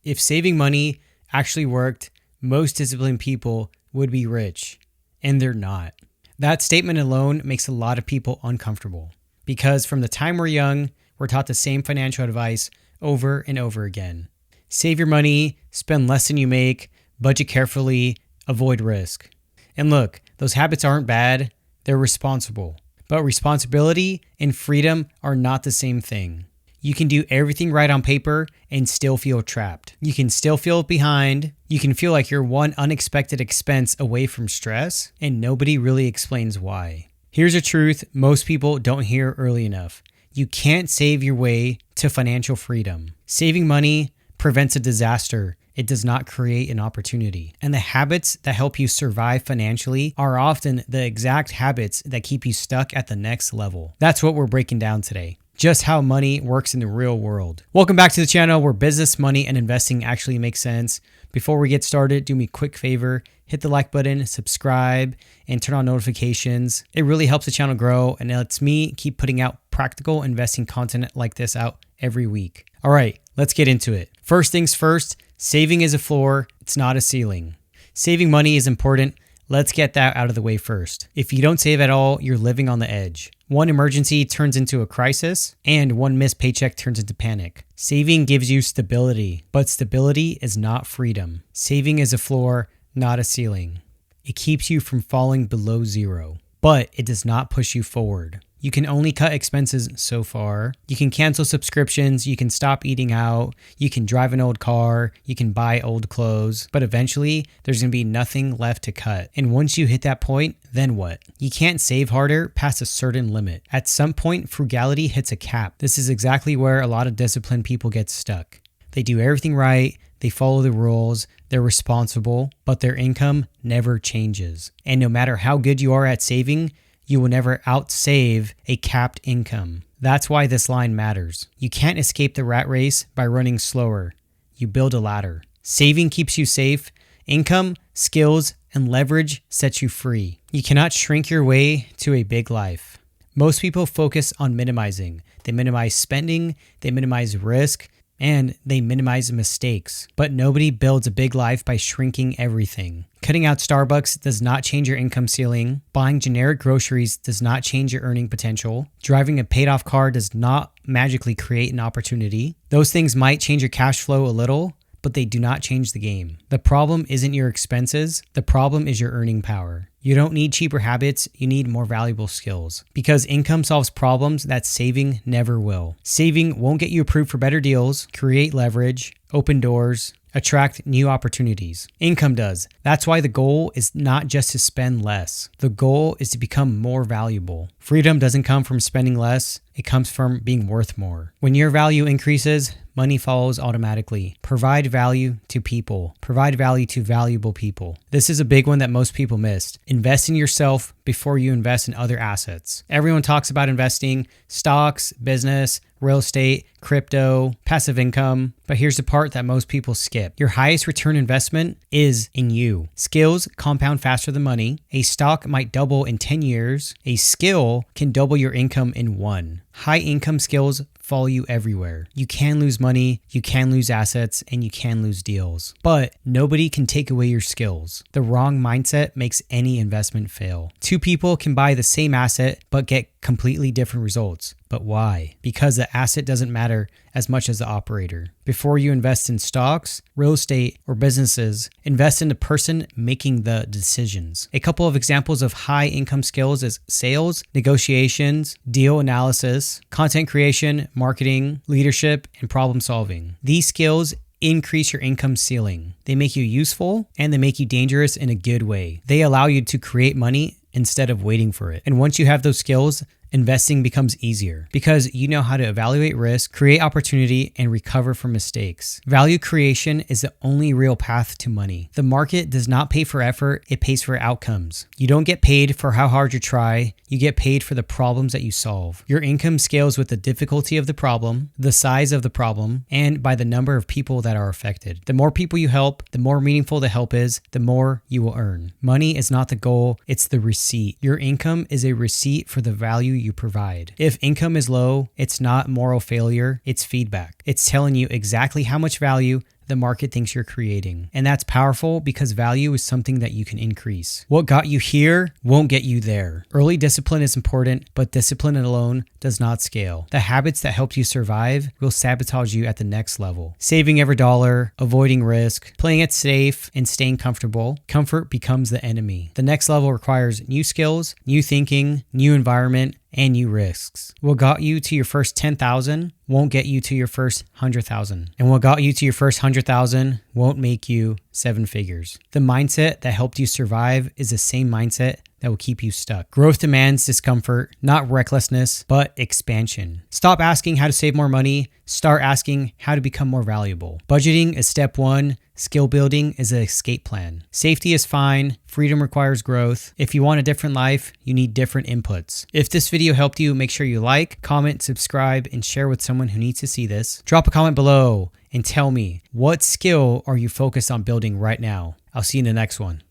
If saving money actually worked, most disciplined people would be rich, and they're not. That statement alone makes a lot of people uncomfortable because from the time we're young, we're taught the same financial advice over and over again. Save your money, spend less than you make, budget carefully, avoid risk. And look, those habits aren't bad, they're responsible. But responsibility and freedom are not the same thing. You can do everything right on paper and still feel trapped. You can still feel behind. You can feel like you're one unexpected expense away from stress, and nobody really explains why. Here's a truth most people don't hear early enough. You can't save your way to financial freedom. Saving money prevents a disaster. It does not create an opportunity. And the habits that help you survive financially are often the exact habits that keep you stuck at the next level. That's what we're breaking down today. Just how money works in the real world. Welcome back to the channel where business, money, and investing actually make sense. Before we get started, do me a quick favor, hit the like button, subscribe, and turn on notifications. It really helps the channel grow and it lets me keep putting out practical investing content like this out every week. All right, let's get into it. First things first, saving is a floor, it's not a ceiling. Saving money is important. Let's get that out of the way first. If you don't save at all, you're living on the edge. One emergency turns into a crisis, and one missed paycheck turns into panic. Saving gives you stability, but stability is not freedom. Saving is a floor, not a ceiling. It keeps you from falling below zero, but it does not push you forward. You can only cut expenses so far. You can cancel subscriptions, you can stop eating out, you can drive an old car, you can buy old clothes, but eventually there's going to be nothing left to cut. And once you hit that point, then what? You can't save harder past a certain limit. At some point, frugality hits a cap. This is exactly where a lot of disciplined people get stuck. They do everything right, they follow the rules, they're responsible, but their income never changes. And no matter how good you are at saving, you will never outsave a capped income. That's why this line matters. You can't escape the rat race by running slower. You build a ladder. Saving keeps you safe. Income, skills, and leverage sets you free. You cannot shrink your way to a big life. Most people focus on minimizing. They minimize spending, they minimize risk, and they minimize mistakes. But nobody builds a big life by shrinking everything. Cutting out Starbucks does not change your income ceiling. Buying generic groceries does not change your earning potential. Driving a paid-off car does not magically create an opportunity. Those things might change your cash flow a little, but they do not change the game. The problem isn't your expenses. The problem is your earning power. You don't need cheaper habits, you need more valuable skills. Because income solves problems that saving never will. Saving won't get you approved for better deals, create leverage, open doors, attract new opportunities. Income does. That's why the goal is not just to spend less. The goal is to become more valuable. Freedom doesn't come from spending less, it comes from being worth more. When your value increases, money follows automatically. Provide value to people. Provide value to valuable people. This is a big one that most people missed. Invest in yourself before you invest in other assets. Everyone talks about investing, stocks, business, real estate, crypto, passive income. But here's the part that most people skip. Your highest return investment is in you. Skills compound faster than money. A stock might double in 10 years. A skill can double your income in 1. High income skills follow you everywhere. You can lose money, you can lose assets, and you can lose deals. But nobody can take away your skills. The wrong mindset makes any investment fail. Two people can buy the same asset but get completely different results. But why? Because the asset doesn't matter as much as the operator. Before you invest in stocks, real estate, or businesses, invest in the person making the decisions. A couple of examples of high income skills is sales, negotiations, deal analysis, content creation, marketing, leadership, and problem solving. These skills increase your income ceiling. They make you useful and they make you dangerous in a good way. They allow you to create money instead of waiting for it. And once you have those skills, investing becomes easier because you know how to evaluate risk, create opportunity, and recover from mistakes. Value creation is the only real path to money. The market does not pay for effort, it pays for outcomes. You don't get paid for how hard you try, you get paid for the problems that you solve. Your income scales with the difficulty of the problem, the size of the problem, and by the number of people that are affected. The more people you help, the more meaningful the help is, the more you will earn. Money is not the goal, it's the receipt. Your income is a receipt for the value you provide. If income is low, it's not moral failure, it's feedback. It's telling you exactly how much value the market thinks you're creating. And that's powerful because value is something that you can increase. What got you here won't get you there. Early discipline is important, but discipline alone does not scale. The habits that helped you survive will sabotage you at the next level. Saving every dollar, avoiding risk, playing it safe, and staying comfortable. Comfort becomes the enemy. The next level requires new skills, new thinking, new environment, and new risks. What got you to your first 10,000 won't get you to your first 100,000. And what got you to your first 100,000 won't make you 7 figures. The mindset that helped you survive is the same mindset that will keep you stuck. Growth demands discomfort, not recklessness, but expansion. Stop asking how to save more money. Start asking how to become more valuable. Budgeting is step 1. Skill building is an escape plan. Safety is fine. Freedom requires growth. If you want a different life, you need different inputs. If this video helped you, make sure you like, comment, subscribe, and share with someone who needs to see this. Drop a comment below and tell me, what skill are you focused on building right now? I'll see you in the next one.